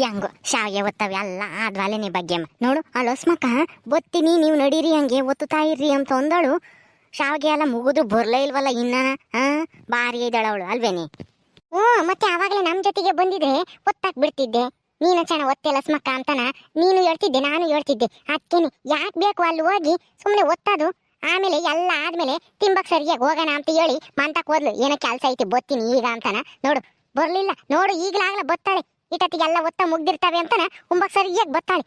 ಹೆಂಗೋ ಶಾವಿಗೆ ಒತ್ತವೆ ಎಲ್ಲ ಆದ್ವಾಲೆನೆ ಬಗ್ಗೆ ನೋಡು ಅಲ್ಲಿ ಹೊಸ್ಮಕ್ಕ ಬತ್ತೀನಿ ನೀವು ನಡೀರಿ ಹಂಗೆ ಒತ್ತುತ್ತಾ ಇರ್ರಿ ಅಂತ ಅಂದಳು. ಶಾವಿಗೆ ಎಲ್ಲ ಮುಗಿದು ಬರ್ಲೇ ಇಲ್ವಲ್ಲ ಇನ್ನ. ಬಾರಿ ಇದ್ದಾಳವಳು ಅಲ್ವೇನಿ? ಮತ್ತೆ ಆವಾಗಲೇ ನಮ್ಮ ಜೊತೆಗೆ ಬಂದಿದ್ರೆ ಒತ್ತಾಕ್ ಬಿಡ್ತಿದ್ದೆ. ನೀನು ಚೆನ್ನಾಗಿ ಒತ್ತೆಲ್ಲ ಸ್ಮಕ್ಕ ಅಂತಾನ ನೀನು ಹೇಳ್ತಿದ್ದೆ, ನಾನು ಹೇಳ್ತಿದ್ದೆ. ಅದಕ್ಕೇನೆ ಯಾಕೆ ಬೇಕು ಅಲ್ಲಿ ಹೋಗಿ ಸುಮ್ಮನೆ ಒತ್ತದು. ಆಮೇಲೆ ಎಲ್ಲ ಆದ್ಮೇಲೆ ತಿಂಬಕ್ ಸರಿಯಾಗಿ ಹೋಗೋಣ ಅಂತ ಹೇಳಿ ಮಂತಕ್ ಹೋದ್ಲು. ಏನೋ ಕೆಲಸ ಐತಿ ಬತ್ತೀನಿ ಈಗ ಅಂತಾನ. ನೋಡು ಬರ್ಲಿಲ್ಲ, ನೋಡು ಈಗಲಾಗ್ಲ ಬತ್ತಾಳೆ. ಇಟತ್ತಿಗೆಲ್ಲ ಒತ್ತ ಮುಗ್ದಿರ್ತಾವೆ ಅಂತಾನ ಉಂಬಕ್ ಸರಿಯಾಗಿ ಬತ್ತಾಳೆ.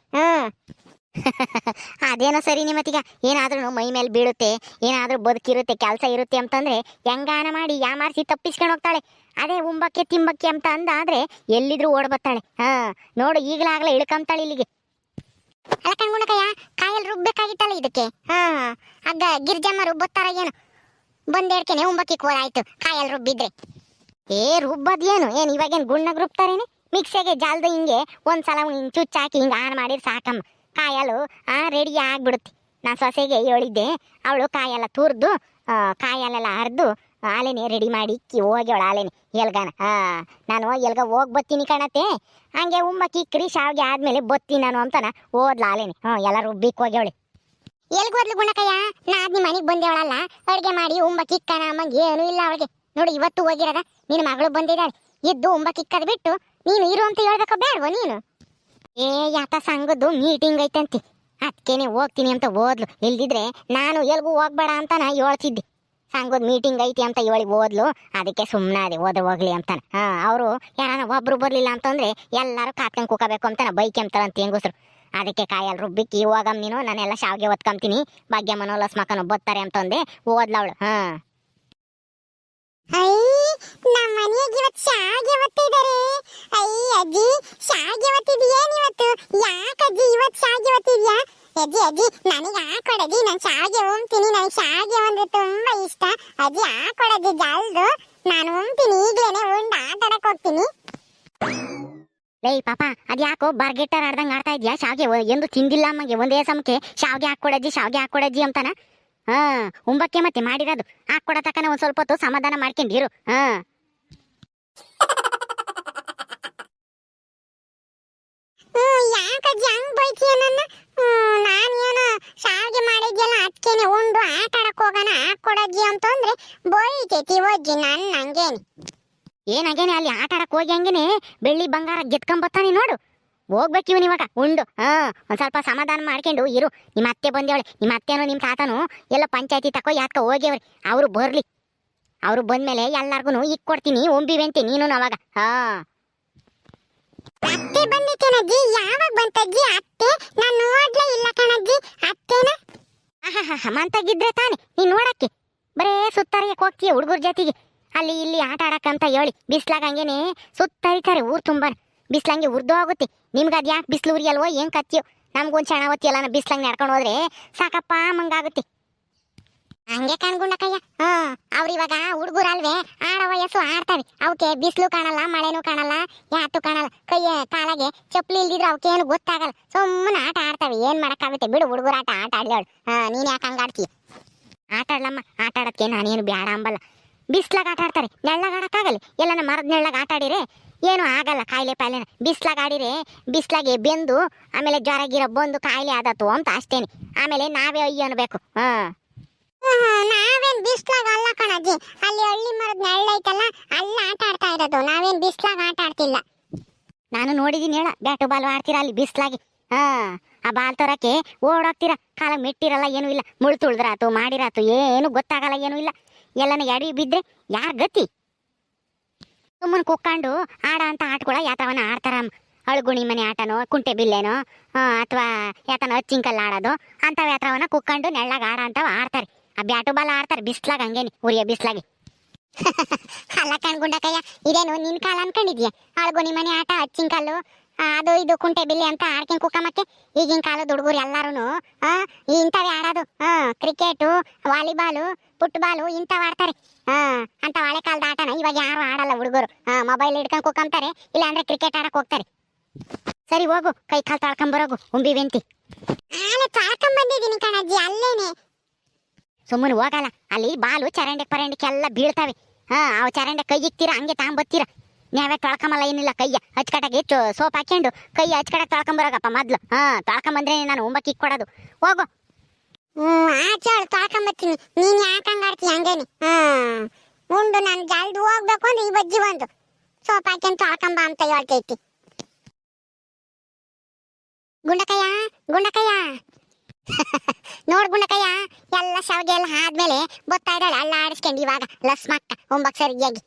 ಅದೇನೋ ಸರಿ ನಿಮ್ಮತ್ತೀಗ ಏನಾದ್ರೂ ಮೈ ಮೇಲೆ ಬೀಳುತ್ತೆ, ಏನಾದ್ರೂ ಬದುಕಿರುತ್ತೆ, ಕೆಲಸ ಇರುತ್ತೆ ಅಂತಂದ್ರೆ ಹೆಂಗಾನ ಮಾಡಿ ಯಾಮಾರಿಸಿ ತಪ್ಪಿಸ್ಕೊಂಡು ಹೋಗ್ತಾಳೆ. ಅದೇ ಉಂಬಕ್ಕೆ ತಿಂಬಕ್ಕೆ ಅಂತ ಅಂದಾದ್ರೆ ಎಲ್ಲಿದ್ರು ಓಡ್ ಬತ್ತಾಳೆ. ನೋಡು ಈಗಲಾಗ್ಲೇ ಇಳ್ಕೊಂತಾಳೆ ಇಲ್ಲಿಗೆ. ಅಲ್ಲ ಕಣ್ಗುಣಕಯ್ಯ, ಕಾಯಲ್ಲಿ ರುಬ್ಬೇಕಾಗಿತ್ತಲ್ಲ ಇದಕ್ಕೆ. ಆಗ ಗಿರ್ಜಮ್ಮ ರುಬ್ಬತ್ತಾರ ಏನು ಬಂದೇಡ್ಕೆನೆ ಉಂಬಕ್ಕಿ ಕೋಲಾಯ್ತು ಕಾಯಲ್ಲಿ ರುಬ್ಬಿದ್ರೆ. ರುಬ್ಬದೇನು ಏನು ಇವಾಗೇನು ಗುಣ್ಣಗ್ ರುಬ್ತಾರೇನೆ? ಮಿಕ್ಸಿಗೆ ಜಾಲ್ದ ಹಿಂಗೆ ಒಂದ್ಸಲ ಚುಚ್ಚಾಕಿ ಹಿಂಗೆ ಆನ್ ಮಾಡಿದ್ರೆ ಸಾಕಮ್ಮ, ಕಾಯಲು ರೆಡಿ ಆಗ್ಬಿಡುತ್ತೆ. ನಾನು ಸೊಸೆಗೆ ಹೇಳಿದ್ದೆ, ಅವಳು ಕಾಯೆಲ್ಲ ತುರ್ದು ಕಾಯಲ್ಲೆಲ್ಲ ಹರಿದು ಆಲೆನೆ ರೆಡಿ ಮಾಡಿ ಹೋಗ್ಯವಳು ಆಲೆನೆ ಎಲ್ಗಾನ. ನಾನು ಎಲ್ಗ ಹೋಗಿ ಬತ್ತೀನಿ ಕಣತ್ತೆ, ಹಂಗೆ ಉಂಬಕ್ಕಿಕ್ರಿ ಶಾವಿಗೆ ಆದ್ಮೇಲೆ ಬತ್ತೀನಿ ನಾನು ಅಂತಾನ ಓದ್ಲ ಆಲೆನೆ. ಎಲ್ಲ ರುಬ್ಬಿಕ್ ಹೋಗ್ಯವಳೆ. ಎಲ್ಗೋದ್ಲು ಗುಣಕಯ್ಯ? ನಾದ್ ನಿಮ್ಮ ಮನೆಗೆ ಬಂದೇವಳಲ್ಲ, ಅಡುಗೆ ಮಾಡಿ ಉಂಬಕ್ಕಿಕ್ಕನ ಅಮ್ಮಂಗೆ ಏನೂ ಇಲ್ಲ ಅವಳಿಗೆ. ನೋಡಿ ಇವತ್ತು ಹೋಗಿರದ ನಿನ್ನ ಮಗಳು ಬಂದಿದ್ದಾಳೆ, ಇದ್ದು ಉಂಬಕ್ಕಿಕ್ಕದ್ ಬಿಟ್ಟು ನೀನು ಇರು ಅಂತ ಹೇಳ್ಬೇಕ ಬೇಡವ ನೀನು? ಯಾತ ಸಂಘದ್ದು ಮೀಟಿಂಗ್ ಐತಂತಿ, ಅದಕ್ಕೇನೆ ಹೋಗ್ತೀನಿ ಅಂತ ಓದ್ಲು. ಇಲ್ದಿದ್ರೆ ನಾನು ಎಲ್ಗೂ ಹೋಗ್ಬೇಡ ಅಂತಾನ ಹೇಳ್ತಿದ್ದೆ. ಸಂಘದ ಮೀಟಿಂಗ್ ಐತಿ ಅಂತ ಹೇಳಿ ಓದ್ಲು, ಅದಕ್ಕೆ ಸುಮ್ಮನೆ ಓದ್ರ ಹೋಗ್ಲಿ ಅಂತಾನ. ಅವರು ಯಾರನ್ನ ಒಬ್ರು ಬರ್ಲಿಲ್ಲ ಅಂತಂದ್ರೆ ಎಲ್ಲರೂ ಕಾತ್ಕೊಂಡ್ ಕೂಕಬೇಕು ಅಂತಾನ ಬೈಕ್ ಅಂತಾರಂತ ಹೆಂಗಸ್ರು. ಅದಕ್ಕೆ ಕಾಯಲ್ಲಿ ರುಬ್ಬಿಕ್ಕಿ ಹೋಗಮ್ ನೀನು, ನಾನೆಲ್ಲ ಶಾವಿಗೆ ಒತ್ಕೊಂತೀನಿ, ಭಾಗ್ಯಮ್ಮನೋ ಲಸ್ಮಕ್ಕನೋ ಬತ್ತಾರೆ ಅಂತಂದೆ ಓದ್ಲವಳು. ನಮ್ಮ ಮನೆಯಾಗ ಇವತ್ತು ಶಾವಿಗೆ ಒತ್ತಿದ್ದಾರೆ. ಅಜ್ಜಿ ಶಾವಿಗೆ ಒತ್ತಿದ್ಯೇನು ಇವತ್ತು? ಯಾಕಜ್ಜಿ ಇವತ್ತು ಶಾವಿಗೆ ಒತ್ತಿದ್ಯಾ? ಅಜ್ಜಿ ಅಜ್ಜಿ ನನಗೆ ಹಾಕೊಡಜ್ಜಿ, ನಾನು ಶಾವಿಗೆ ಉಣ್ತೀನಿ, ನನಗೆ ಶಾವಿಗೆ ಅಂದ್ರೆ ತುಂಬಾ ಇಷ್ಟ. ಅಜ್ಜಿ ಹಾಕೊಡಜ್ಜಿ ಜಲ್ದು, ನಾನು ಉಣ್ತೀನಿ, ಈಗಲೇನೆ ಉಂಡು ಆಟ ಆಡಕ್ ಹೋಗ್ತೀನಿ. ಲೇ ಪಾಪ ಅದ್ಯಾಕೋ ಬರ್ಗೆಟ್ಟರ್ ಆಡ್ದಂಗೆ ಆಡ್ತಾ ಇದ್ಯಾ? ಶಾವಿಗೆ ಎಂದು ತಿಂದಿಲ್ಲ ಅಮ್ಮಗೆ ಒಂದೇ ಸಮಕ್ಕೆ ಶಾವಿಗೆ ಹಾಕೊಡಜ್ಜಿ ಶಾವಿಗೆ ಹಾಕೊಡಜ್ಜಿ ಅಂತಾನ. ಉಂಬಕ್ಕೆ ಮತ್ತೆ ಮಾಡಿರೋದು ಹಾಕೊಡ ತಕ್ಕನ ಒಂದ್ ಸ್ವಲ್ಪ ಹೊತ್ತು ಸಮಾಧಾನ ಮಾಡ್ಕೊಂಡಿರು. ಯಾಕಜ್ಜಿ ಹಂಗ್ ಬೈತೀಯ ನನ್ನ? ನಾನೇನು ಶಾವಿಗೆ ಮಾಡಿದ್ಯಲ್ಲ ಅದಕ್ಕೇನೆ ಉಂಡು ಆಟ ಆಡಕ್ ಹೋಗೋಣ ಹಾಕೊಡಜ್ಜಿ ಅಂತಂದ್ರೆ ಬೈತೈತಿ ಅಜ್ಜಿ ನನ್ನ. ಹಂಗೇನೆ ಏನಾಗೇನೆ ಅಲ್ಲಿ ಆಟ ಆಡಕ್ ಹೋಗಿ ಹಂಗೇನೆ ಬೆಳ್ಳಿ ಬಂಗಾರ ಗೆತ್ಕೊಂಬತ್ತಾನೆ ನೋಡು. ಹೋಗ್ಬೇಕಿವನ್ ಇವಾಗ ಉಂಡು. ಒಂದ್ ಸ್ವಲ್ಪ ಸಮಾಧಾನ ಮಾಡ್ಕೊಂಡು ಇರು. ನಿಮ್ಮ ಅತ್ತೆ ಬಂದೇವಳೆ, ನಿಮ್ಮ ಅತ್ತೆನೋ ನಿಮ್ಮ ತಾತನು ಎಲ್ಲ ಪಂಚಾಯತಿ ತಕೋ ಯಾಕ ಹೋಗ್ಯವ್ರಿ. ಅವರು ಬರ್ಲಿ, ಅವರು ಬಂದ್ಮೇಲೆ ಎಲ್ಲಾರ್ಗು ಇಕ್ ಕೊಡ್ತೀನಿ ಒಂಬಿವೆಂತಿ ನೀನು ಅವಾಗ. ಅತ್ತೆ ಬಂದಿತ್ತೇನಜ್ಜಿ? ಯಾವಾಗ ಬಂತಜ್ಜಿ ಅತ್ತೆ? ನಾನು ನೋಡ್ಲೇ ಇಲ್ಲ ಕಣಜ್ಜಿ ಅತ್ತೆನ. ಮಂತಾಗಿದ್ರೆ ತಾನೆ ನೀನ್ ನೋಡಕ್ಕೆ, ಬರೇ ಸುತ್ತರಿಯಕ್ ಹೋಗ್ತೀಯ ಹುಡುಗರ ಜೊತೆಗೆ ಅಲ್ಲಿ ಇಲ್ಲಿ ಆಟ ಆಡಕ್ಕಂತ ಹೇಳಿ. ಬಿಸ್ಲಾಗ ಹಂಗೇನೆ ಸುತ್ತರಿತಾರೆ ಊರ್ ತುಂಬ. ಬಿಸ್ಲಂಗೆ ಉರ್ದು ಹೋಗುತ್ತೆ. ನಿಮ್ಗೆ ಅದು ಯಾಕೆ ಬಿಸ್ಲು ಉರಿಯಲ್ವೋ ಏನ್ ಕತ್ತಿಯೋ? ನಮ್ಗೊಂದು ಕ್ಷಣ ಹೊತ್ತಿಯಲ್ಲ ಬಿಸ್ಲಂಗೆ ನಡ್ಕೊಂಡು ಹೋದ್ರೆ ಸಾಕಪ್ಪ ಮಂಗಾಗುತ್ತೆ. ಹಂಗೆ ಕಣ್ಗುಂಡಕಯ್ಯ, ಅವ್ರು ಇವಾಗ ಹುಡುಗರಲ್ವೇ, ಆಡೋ ವಯಸ್ಸು ಆಡ್ತವೆ. ಅವಕ್ಕೆ ಬಿಸಿಲು ಕಾಣಲ್ಲ, ಮಳೆನೂ ಕಾಣಲ್ಲ, ಯಾತು ಕಾಣಲ್ಲ. ಕೈಯ ಕಾಲಾಗೆ ಚಪ್ಪಲಿ ಇಲ್ದಿದ್ರೆ ಅವಕ್ಕೇನು ಗೊತ್ತಾಗಲ್ಲ, ಸುಮ್ಮನೆ ಆಟ ಆಡ್ತವೆ. ಏನ್ ಮಾಡಕ್ಕಾಗುತ್ತೆ ಬಿಡು, ಹುಡುಗರ ಆಟ ಆಡ್ಲೇವಳು. ನೀನ್ ಯಾಕೆ ಹಂಗಾಡ್ತೀಯ? ಆಟ ಆಡ್ಲಮ್ಮ, ಆಟ ಆಡೋದಕ್ಕೆ ನಾನೇನು ಬ್ಯಾಡ ಅಂಬಲ್ಲ. ಬಿಸ್ಲಾಗ ಆಟ ಆಡ್ತಾರೆ, ನೆಳ್ಳಾಗ ಆಡಕ್ಕಾಗಲ್ಲ. ಎಲ್ಲನ ಮರದ ನೆಳ್ಳಾಗ ಆಟ ಆಡಿರೆ ಏನು ಆಗಲ್ಲ, ಕಾಯಿಲೆ ಪಾಯಿಲೆನ. ಬಿಸ್ಲಾಗ ಆಡಿರೆ ಬಿಸ್ಲಾಗೆ ಬೆಂದು ಆಮೇಲೆ ಜ್ವರ ಗಿರ ಬಂದು ಕಾಯಿಲೆ ಆದತ್ತು ಅಂತ ಅಷ್ಟೇನೆ. ಆಮೇಲೆ ನಾವೇ ಅಯ್ಯ ಅನ್ಬೇಕು. ನಾವೇನ್ ಬಿಸ್ಲಾಗ ಅಲ್ಲ ಕಣಜ್ಜಿ, ಅಲ್ಲಿ ಹಳ್ಳಿ ಮರದ ನೆಳ್ಳೈತಲ್ಲ ಅಲ್ಲಿ ಆಟ ಆಡ್ತಾ ಇರೋದು. ನಾವೇನ್ ಬಿಸ್ಲಾಗ ಆಟ ಆಡ್ತಿಲ್ಲ. ನಾನು ನೋಡಿದೀನಿ ಹೇಳ, ಬ್ಯಾಟು ಬಾಲ್ ಆಡ್ತೀರಾ ಅಲ್ಲಿ ಬಿಸ್ಲಾಗಿ. ಆ ಬಾಲ್ ತರಕ್ಕೆ ಓಡೋಗ್ತೀರಾ, ಕಾಲ ಮೆಟ್ಟಿರಲ್ಲ, ಏನೂ ಇಲ್ಲ. ಮುಳು ತುಳಿದ್ರಾತು ಮಾಡಿರಾತು ಏನು ಗೊತ್ತಾಗಲ್ಲ, ಏನೂ ಇಲ್ಲ. ಎಲ್ಲನ ಎಡಿ ಬಿದ್ರೆ ಯಾರ್ ಗತಿ? ಸುಮ್ಮನೆ ಕುಕ್ಕೊಂಡು ಆಡ ಅಂತ ಆಟಗಳ ಯಾತವನ ಆಡ್ತಾರ. ಅಳುಗುಣಿ ಮನೆ ಆಟನೋ, ಕುಂಟೆ ಬಿಲ್ಲೇನೋ, ಅಥವಾ ಯಾತನ ಹಚ್ಚಿಂಕಲ್ಲ ಆಡೋದು ಅಂತವ ಯಾತ್ರವನ್ನ ಕುಕ್ಕೊಂಡು ನೆಳ್ಳಾಗ ಆಡ ಅಂತವ ಆಡ್ತಾರೆ. ಆ ಬ್ಯಾಟು ಬಾಲ್ ಆಡ್ತಾರೆ ಬಿಸ್ಲಾಗ, ಹಂಗೇನಿ ಉರಿಯ ಬಿಸ್ಲಾಗಿ. ಅಲ್ಲ ಕಣ್ಗುಂಡಕಯ್ಯ, ಇದೇನು ನಿನ್ ಕಾಲ ಅನ್ಕೊಂಡಿದ್ಯಾ? ಅಳುಗುಣಿ ಮನೆ ಆಟ, ಹಚ್ಚಿಂಕಲ್ಲು, ಅದು ಇದು ಕುಂಟೆ ಬಿಲ್ಲೆ ಅಂತ ಆಡ್ಕೊಂಡ್ ಕುಕ್ಕಮ್ಮಕ್ಕೆ. ಈಗಿನ ಕಾಲದ ಹುಡುಗರು ಎಲ್ಲಾರು ಇಂಥವೇ ಆಡೋದು. ಕ್ರಿಕೆಟು, ವಾಲಿಬಾಲು, ಫುಟ್ಬಾಲು ಇಂಥವ್ ಆಡ್ತಾರೆ. ಅಂತ ಹಳೆ ಕಾಲದ ಆಟನ ಇವಾಗ ಯಾರು ಆಡಲ್ಲ ಹುಡುಗರು. ಮೊಬೈಲ್ ಹಿಡ್ಕೊಂಡ್ ಕುಕ್ಕಂತಾರೆ, ಇಲ್ಲ ಅಂದ್ರೆ ಕ್ರಿಕೆಟ್ ಆಡಕ್ ಹೋಗ್ತಾರೆ. ಸರಿ ಹೋಗು, ಕೈ ಕಾಲು ತಾಳ್ಕೊಂಬರೋಗು ಉಂಬಿವೆಂತಿ. ತಾಳ್ಕೊಂಡ್ ಬಂದಿದ್ದೀನಿ ಕಣಜ್ಜಿ ಅಲ್ಲೇನೆ. ಸುಮ್ಮನೆ ಹೋಗಲ್ಲ, ಅಲ್ಲಿ ಬಾಲು ಚರಂಡೆ ಪರಂಡಿಕೆ ಎಲ್ಲ ಬೀಳ್ತಾವೆ. ಅವ್ ಚರಂಡೆ ಕೈ ಇಕ್ತೀರ ಹಂಗೆ ತಾಂಬತ್ತೀರ. ನಾವೇ ತೊಳ್ಕೊಂಬಲ್ಲ ಏನಿಲ್ಲ ಕೈಯ ಹಚ್ಕಟಾಗಿ ಸೋಪ್ ಹಾಕ್ಯಂಡು ಕೈ ಹಚ್ಕಟಾಗಿ ತೊಳ್ಕೊಂಬರೋಗಪ್ಪ ಮೊದ್ಲು ತೊಳ್ಕೊಂಬಂದ್ರೆ ನಾನು ಉಂಬಕ್ಕೆ ಕೊಡೋದು ಹೋಗು. ಆಚೆ ತೊಳ್ಕೊಂಬತ್ತೀನಿ, ನೀನ್ ಯಾಕಂಗ ಆಡ್ತೀಯ ಹಂಗೇನಿ. ಉಂಡು ನಾನು ಜಲ್ದಿ ಹೋಗ್ಬೇಕು ಅಂದ್ರೆ ಈ ಬಜ್ಜಿ ಒಂದು ಸೋಪ್ ಹಾಕ್ಯಂಡ್ ತೊಳ್ಕೊಂಬ ಅಂತ ಹೇಳ್ತೈತಿ. ಗುಂಡಕಯ್ಯ ಗುಂಡಕಯ್ಯ ನೋಡ್ ಗುಂಡಕಯ್ಯ, ಎಲ್ಲ ಶಾವಿಗೆ ಎಲ್ಲ ಆದ್ಮೇಲೆ ಬತ್ತಾ ಇದ್ದಾಳೆ ಎಲ್ಲ ಆಡಿಸ್ಕೊಂಡು ಇವಾಗ ಲಸ್ಮಕ್ಕ ಒಂಬಕ್ ಸರಿಯಾಗಿ.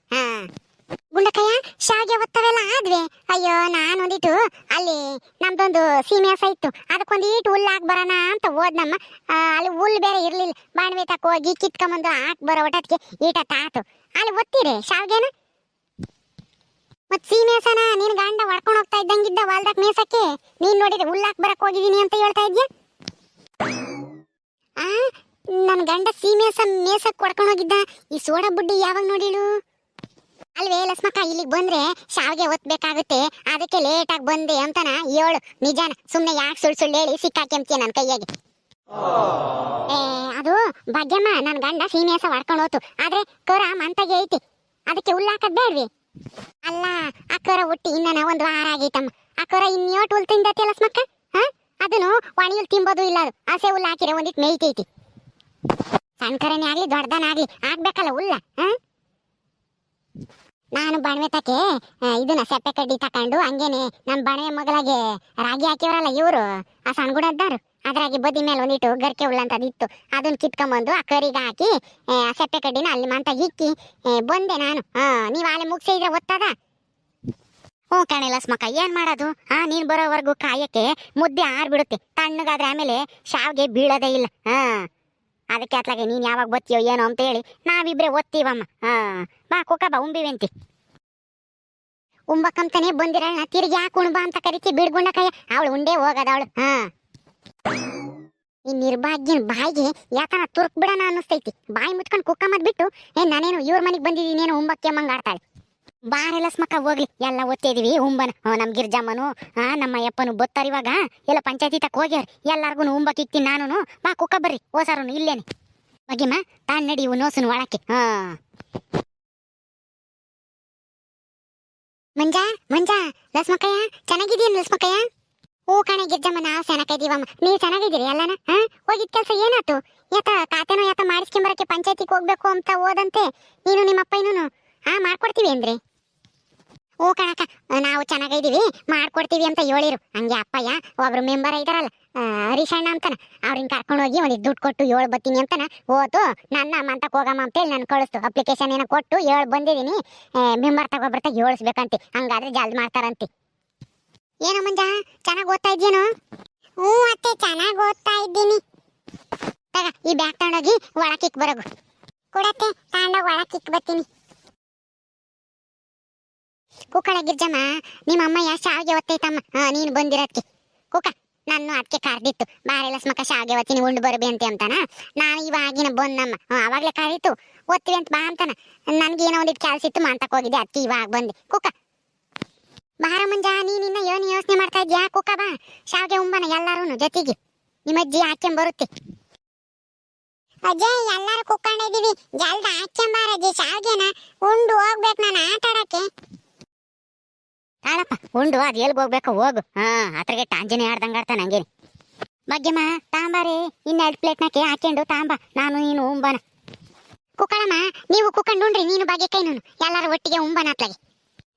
ಗುಂಡಕಯ್ಯ ಶಾವಿಗೆ ಒತ್ತವೆಲ್ಲ ಆದ್ವೆ. ಅಯ್ಯೋ ನಾನೊಂದಿಟ್ಟು ಅಲ್ಲಿ ನಮ್ದೊಂದು ಸೀಮೆ ಹಸ ಇತ್ತು, ಅದಕ್ಕೊಂದಿಟ್ಟು ಹುಲ್ಲು ಹಾಕ್ ಬರೋಣ ಅಂತ ಹೋದ್ನಮ್ಮ. ಅಲ್ಲಿ ಹುಲ್ಲು ಬೇರೆ ಇರ್ಲಿಲ್ಲ, ಬಾಣವೆ ತಕ ಹೋಗಿ ಕಿತ್ಕೊಂಬಂದು ಹಾಕ್ ಬರೋ ಒಟ್ಟಕ್ಕೆ ಈಟ ತಾತು ಅಲ್ಲಿ ಒತ್ತಿರೆ ಶಾವಿಗೆನ. ಮತ್ ಸೀಮೆ ಹಸನ ನೀನ್ ಗಂಡ ಹೊಡ್ಕೊಂಡು ಹೋಗ್ತಾ ಇದ್ದಂಗಿದ್ದ ಹೊಲ್ದಾಗ ಮೇಸಕ್ಕೆ, ನೀನ್ ನೋಡಿದ್ರೆ ಹುಲ್ಲು ಹಾಕ್ ಬರಕ್ ಹೋಗಿದೀನಿ ಅಂತ ಹೇಳ್ತಾ ಇದ್ಯಾ? ನನ್ ಗಂಡ ಸೀಮೆ ಹಸ ಮೇಸಕ್ ಹೊಡ್ಕೊಂಡು ಹೋಗಿದ್ದ, ಈ ಸೋಡಾ ಬುಡ್ಡಿ ಯಾವಾಗ ನೋಡಿಳು? ಅಲ್ವೇ ಲಸ್ಮಕ್ಕ, ಇಲ್ಲಿಗೆ ಬಂದ್ರೆ ಶಾವಿಗೆ ಒತ್ಬೇಕಾಗುತ್ತೆ, ಅದಕ್ಕೆ ಲೇಟ್ ಆಗಿ ಬಂದೆ ಅಂತನ ಹೇಳು. ನಿಜಾನ, ಸುಮ್ನೆ ಯಾಕೆ ಸುಳ್ಳು ಸುಳ್ಳು ಹೇಳಿ ಸಿಕ್ಕಾಕೆಂತೀಯ ನನ್ನ ಕೈಯಾಗೆ. ಅದು ಭಾಗ್ಯಮ್ಮ, ನನ್ ಗಂಡ ಸೀಮೆಸ ಹೊಡ್ಕೊಂಡು ಹೋತು, ಆದ್ರೆ ಕರ ಮಂತಾಗೆ ಐತಿ, ಅದಕ್ಕೆ ಹುಲ್ಲಾಕದ್ ಬೇಡ್ವಿ. ಅಲ್ಲ, ಆ ಕರ ಹುಟ್ಟಿ ಇನ್ನನ ಒಂದು ವಾರ ಆಗೈತಮ್ಮ. ಆ ಕರ ಇನ್ನೇಟು ಹುಲ್ ತಿಂದತಿ ಲಸ್ಮಕ್ಕ. ಅದನ್ನು ಒಣಿ ಹುಲ್ ತಿಂಬೋದು ಇಲ್ಲ, ಅದು ಹಸೆ ಹುಲ್ಲು ಹಾಕಿರೆ ಒಂದಿಟ್ಟು ಮೇಯ್ತೈತಿ. ಸಣ್ಣ ಕರನೇ ಆಗ್ಲಿ ದೊಡ್ಡದನ ಆಗ್ಲಿ ಆಗ್ಬೇಕಲ್ಲ ಹುಲ್ಲ. ನಾನು ಬಣವೆ ತಕೆ ಇದನ್ನ ಸೆಪ್ಪೆ ಕಡ್ಡಿ ತಕೊಂಡು ಹಂಗೇನೆ ನನ್ನ ಬಣವೆ ಮಗಳಿಗೆ ರಾಗಿ ಹಾಕಿವ್ರಲ್ಲ ಇವರು, ಆ ಸಣ್ಣಗುಡದ್ದಾರು, ಅದ್ರಾಗಿ ಬದಿ ಮೇಲೆ ಒಂದಿಟ್ಟು ಗರ್ಕೆ ಹುಲ್ಲಂತದಿತ್ತು, ಅದನ್ನ ಕಿತ್ಕೊಂಬಂದು ಆ ಕರಿಗೆ ಹಾಕಿ ಆ ಸೆಪ್ಪೆ ಕಡ್ಡಿನ ಅಲ್ಲಿ ಮಂತಾಗಿ ಇಕ್ಕಿ ಬಂದೆ ನಾನು. ನೀವು ಆಲೆ ಮುಗಿಸಿದ್ರೆ ಒತ್ತದ? ಹ್ಞೂ ಕಣೆ ಲಸ್ಮಕ್ಕ, ಏನ್ ಮಾಡೋದು? ನೀನ್ ಬರೋವರೆಗೂ ಕಾಯಕ್ಕೆ ಮುದ್ದೆ ಆರ್ಬಿಡುತ್ತೆ, ತಣ್ಣಗಾದ್ರೆ ಆಮೇಲೆ ಶಾವ್ಗೆ ಬೀಳೋದೇ ಇಲ್ಲ. ಅದಕ್ಕೆ ಅತ್ಲಾಗೆ ನೀನ್ ಯಾವಾಗ ಬತ್ತೀಯೋ ಏನೋ ಅಂತ ಹೇಳಿ ನಾವಿಬ್ರೆ ಒತ್ತೀವಮ್ಮ. ಬಾ ಕುಕ್ಕ ಬಾ ಉಂಬಿವೆಂತಿ. ಉಂಬಕ್ಕಂತಾನೆ ಬಂದಿರ, ತಿರ್ಗಿ ಯಾಕೆ ಉಣ್ಬಾ ಅಂತ ಕರಿತಿ ಬಿಡ್ಗುಂಡಕಾಯ, ಅವಳು ಉಂಡೇ ಹೋಗದವಳು. ಈ ನಿರ್ಭಾಗ್ಯನ ಬಾಯಿಗೆ ಯಾಕನ ತುರ್ಕ್ ಬಿಡೋಣ ಅನ್ನಿಸ್ತೈತಿ. ಬಾಯಿ ಮುಚ್ಕೊಂಡು ಕುಕ್ಕ ಮದ್ಬಿಟ್ಟು ನಾನೇನು ಇವ್ರ ಮನೆಗೆ ಬಂದಿದ್ದೀನೇನೋ ಉಂಬಕ್ಕೆ ಮಂಗಾಡ್ತಾಳೆ. ಬಾರೆ ಲಸ್ಮಕ್ಕ ಹೋಗ್ಲಿ, ಎಲ್ಲ ಒತ್ತಿದೀವಿ ಉಂಬನ. ನಮ್ ಗಿರ್ಜಮ್ಮನು ನಮ್ಮ ಅಪ್ಪನು ಬತ್ತಾರ ಇವಾಗ, ಎಲ್ಲ ಪಂಚಾಯತಿ ತಕ್ಕ ಹೋಗ್ಯಾರ, ಎಲ್ಲಾರ್ಗು ಉಂಬಕ್ ಇಕ್ತೀನಿ ನಾನು. ಬಾ ಕುಕ್ಕ ಬರ್ರಿ ಓಸಾರನು ಇಲ್ಲೇನೆ. ಬಗ್ಗಿಮ್ಮ ತಾನ್ ನಡಿ ಇವು ನೋಸನು ಒಳಕ್ಕೆ. ಮಂಜಾ ಮಂಜಾ, ಲಸ್ಮಕ್ಕಯ್ಯ ಚೆನ್ನಾಗಿದೀನಿ ಲಸ್ಮಕ್ಕಯ್ಯ? ಹೂ ಕಣೆ ಗಿರ್ಜಮ್ಮ, ನಾವು ಚೆನ್ನಾಗಿದ್ದೀವಮ್ಮ, ನೀವು ಚೆನ್ನಾಗಿದ್ದೀರಿ ಎಲ್ಲನ? ಹೋಗಿದ್ ಕೆಲ್ಸ ಏನಾಯ್ತು? ಯಾತ ಖಾತೆನೋ ಯಾತ ಮಾಡಿಸ್ಕೊಂಬರಕ್ಕೆ ಪಂಚಾಯತಿಗೆ ಹೋಗ್ಬೇಕು ಅಂತ ಹೋದಂತೆ ನೀನು ನಿಮ್ಮಪ್ಪ ಇನ್ನೂ ಮಾಡ್ಕೊಡ್ತೀವಿ ಅಂದ್ರೆ? ಹೂ ಕಣಕ್ಕ, ನಾವು ಚೆನ್ನಾಗಿದ್ದೀವಿ ಮಾಡ್ಕೊಡ್ತೀವಿ ಅಂತ ಹೇಳಿರು. ಹಂಗೆ ಅಪ್ಪಯ್ಯ ಒಬ್ರು ಮೆಂಬರ್ ಇದಾರಲ್ಲ ಹರೀಶಣ್ಣ ಅಂತನ, ಅವ್ರನ್ನ ಕರ್ಕೊಂಡು ಹೋಗಿ ಒಂದಿಟ್ಟು ದುಡ್ಡು ಕೊಟ್ಟು ಏಳು ಬತ್ತೀನಿ ಅಂತನ ಹೋತು. ನನ್ನ ಮಂತಕ್ಕೆ ಹೋಗಮ್ಮ ಅಂತೇಳಿ ನಾನು ಕಳಿಸ್ತು, ಅಪ್ಲಿಕೇಶನ್ ಏನೋ ಕೊಟ್ಟು ಏಳು ಬಂದಿದ್ದೀನಿ, ಮೆಂಬರ್ ತಗೊಬರ್ತಾ ಏಳಿಸ್ಬೇಕಂತೆ, ಹಂಗಾದ್ರೆ ಜಲ್ದಿ ಮಾಡ್ತಾರಂತೆ. ಏನೋ ಮಂಜ ಚೆನ್ನಾಗಿ ಓದ್ತಾ ಇದ್ದೀನೋ? ಹ್ಞೂ ಅತ್ತೆ ಚೆನ್ನಾಗಿ ಓದ್ತಾ ಇದ್ದೀನಿ. ತಗ ಈ ಬ್ಯಾಗ್ ತಗೊಂಡೋಗಿ ಒಳಕಿಕ್ ಬರೋಗು. ಕೊಡತ್ತೆ ತಗೊಂಡೋಗಿ ಒಳಕಿಕ್ ಬರ್ತೀನಿ. ಕುಕ್ಕಳ ಗಿರ್ಜಮ್ಮ, ನಿಮ್ಮ ಅಮ್ಮಯ್ಯ ಶಾವಿಗೆ ಒತ್ತೈತಮ್ಮ, ನೀನು ಬಂದಿರೋದಕ್ಕೆ. ಕುಕ್ಕ ನಾನು ಅದಕ್ಕೆ ಕರೆದಿತ್ತು, ಬಾರೆ ಲಸ್ಮಕ್ಕ ಶಾವಿಗೆ ಒತ್ತೀನಿ ಉಂಡು ಬರಬೇಂತೆ ಅಂತಾನ. ನಾನು ಇವಾಗಿನ ಬಂದಮ್ಮ, ಅವಾಗಲೇ ಕರೀತು ಒತ್ತೀವಿ ಅಂತ ಬಾ ಅಂತಾನ. ನನ್ಗೇನೋ ಒಂದಿಟ್ಟು ಕೆಲಸ ಇತ್ತು ಮಂತಕ್ಕೆ ಹೋಗಿದ್ದೆ, ಅದಕ್ಕೆ ಇವಾಗ ಬಂದೆ. ಕುಕ್ಕ ಬಾರ ಮಂಜ, ನೀನಿನ್ನ ಏನು ಯೋಚನೆ ಮಾಡ್ತಾ ಇದ್ಯಾ? ಕುಕ್ಕ ಬಾ ಶಾವಿಗೆ ಉಂಬನ ಎಲ್ಲಾರು ಜೊತೆಗೆ, ನಿಮ್ಮ ಅಜ್ಜಿ ಹಾಕ್ಯಂಬರುತ್ತೆ. ಅಜ್ಜಯ್ ಎಲ್ಲಾರು ಕುಕ್ಕೊಂಡಿದೀವಿ, ಜಲ್ದ ಹಾಕ್ಯಂಬಾರ ಅಜ್ಜಿ ಶಾವಿಗೆನ, ಉಂಡು ಹೋಗ್ಬೇಕು ನಾನು ಆಟ ಆಡಕ್ಕೆ. ತಾಳಪ್ಪ ಉಂಡು ಅದು ಎಲ್ಗೆ ಹೋಗ್ಬೇಕು ಹೋಗು. ಅದ್ರಾಗೆ ಟಾಂಜನೆ ಆಡ್ದಂಗೆ ಆಡ್ತಾನೆ ಹಂಗೇನೆ. ಬಗ್ಗೆಮ್ಮ ತಾಂಬಾರಿ ಇನ್ನೆರಡು ಪ್ಲೇಟ್ನಾಕೆ ಹಾಕ್ಯಂಡು ತಾಂಬ, ನಾನು ನೀನು ಉಂಬನ. ಕುಕ್ಕಳಮ್ಮ ನೀವು ಕುಕ್ಕಂಡು ಉಂಡ್ರಿ, ನೀನು ಬಾಗೆ ಕೈ ನಾನು ಎಲ್ಲಾರು ಒಟ್ಟಿಗೆ ಉಂಬನ ಅತ್ಲಾಗೆ.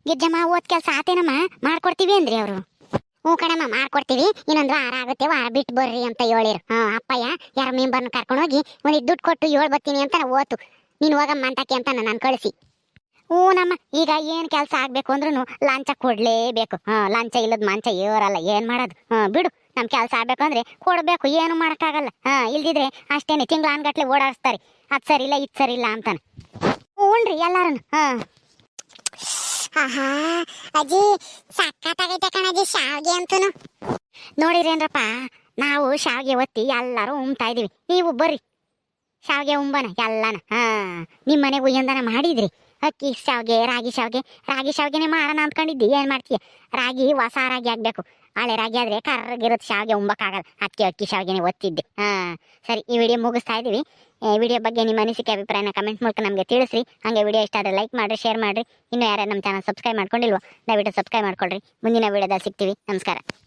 ಗಿರ್ಜಮ್ಮ ಓದ್ ಕೆಲಸ ಆತೇನಮ್ಮ ಮಾಡ್ಕೊಡ್ತೀವಿ ಅಂದ್ರಿ ಅವರು? ಹ್ಞೂ ಕಣಮ್ಮ ಮಾಡ್ಕೊಡ್ತೀವಿ, ಇನ್ನೊಂದು ವಾರ ಆಗುತ್ತೆ, ವಾರ ಬಿಟ್ಟು ಬರ್ರಿ ಅಂತ ಹೇಳಿರು. ಅಪ್ಪಯ್ಯ ಯಾರ ಮೆಂಬರ್ನ ಕರ್ಕೊಂಡು ಹೋಗಿ ಒಂದಿಟ್ಟು ದುಡ್ಡು ಕೊಟ್ಟು ಏಳು ಬರ್ತೀನಿ ಅಂತ ಓತು, ನೀನು ಹೋಗಮ್ಮ ಅಂತಕ್ಕೆ ಅಂತ ನಾನು ಕಳಿಸಿ. ಹ್ಞೂ ನಮ್ಮ ಈಗ ಏನು ಕೆಲಸ ಆಗ್ಬೇಕು ಅಂದ್ರೂ ಲಂಚ ಕೊಡ್ಲೇಬೇಕು. ಲಂಚ ಇಲ್ಲದ ಮಂಚ ಏರಲ್ಲ, ಏನು ಮಾಡೋದು? ಬಿಡು, ನಮ್ಮ ಕೆಲಸ ಆಗ್ಬೇಕಂದ್ರೆ ಕೊಡಬೇಕು, ಏನು ಮಾಡೋಕ್ಕಾಗಲ್ಲ. ಇಲ್ದಿದ್ರೆ ಅಷ್ಟೇನೆ ತಿಂಗಳ ಅನ್ಗಟ್ಲೆ ಓಡಾಡಿಸ್ತಾರೆ, ಅದು ಸರಿ ಇಲ್ಲ ಇದು ಸರಿ ಇಲ್ಲ ಅಂತಾನೆ. ಹ್ಞೂನ್ರಿ ಎಲ್ಲಾರು. ಅಜ್ಜಿ ಸಕ್ಕತ್ತಾಗೈತೆ ಕಣಜ್ಜಿ ಶಾವಿಗೆ ಅಂತನು. ನೋಡಿರೇನ್ರಪ್ಪ, ನಾವು ಶಾವಿಗೆ ಒತ್ತಿ ಎಲ್ಲರೂ ಉಮ್ತಾ ಇದೀವಿ, ನೀವು ಬರ್ರಿ ಶಾವಿಗೆ ಉಂಬನ ಎಲ್ಲನ. ನಿಮ್ಮ ಮನೆಗೆ ಉಯ್ಯಂದನ ಮಾಡಿದ್ರಿ, ಅಕ್ಕಿ ಶಾವ್ಗೆ ರಾಗಿ ಶಾವ್ಗೆನೆ ಮಾಡೋಣ ಅಂದ್ಕೊಂಡಿದ್ದಿ, ಏನು ಮಾಡ್ತೀಯ? ರಾಗಿ ಹೊಸ ರಾಗಿ ಆಗಬೇಕು, ಹಳೆ ರಾಗಿ ಆದರೆ ಕರ್ರಗಿರುತ್ತೆ, ಶಾವ್ಗೆ ಉಂಬಕ್ಕಾಗಲ್ಲ. ಅದಕ್ಕೆ ಅಕ್ಕಿ ಶಾವ್ಗೆನೆ ಒತ್ತಿದ್ದೆ. ಸರಿ, ಈ ವಿಡಿಯೋ ಮುಗಿಸ್ತಾ ಇದ್ದೀವಿ. ಈ ವಿಡಿಯೋ ಬಗ್ಗೆ ನಿಮ್ಮ ಅನಿಸಿಕೆ ಅಭಿಪ್ರಾಯನ ಕಮೆಂಟ್ ಮೂಲಕ ನಮಗೆ ತಿಳಿಸ್ರಿ. ಹಾಗೆ ವಿಡಿಯೋ ಇಷ್ಟ ಆದರೆ ಲೈಕ್ ಮಾಡಿರಿ, ಶೇರ್ ಮಾಡಿರಿ. ಇನ್ನೂ ಯಾರು ನಮ್ಮ ಚಾನಲ್ ಸಬ್ಸ್ಕ್ರೈಬ್ ಮಾಡ್ಕೊಂಡಿಲ್ವೋ ದಯವಿಟ್ಟು ಸಬ್ಸ್ಕ್ರೈಬ್ ಮಾಡ್ಕೊಳ್ರಿ. ಮುಂದಿನ ವಿಡಿಯೋದಲ್ಲಿ ಸಿಗ್ತೀವಿ. ನಮಸ್ಕಾರ.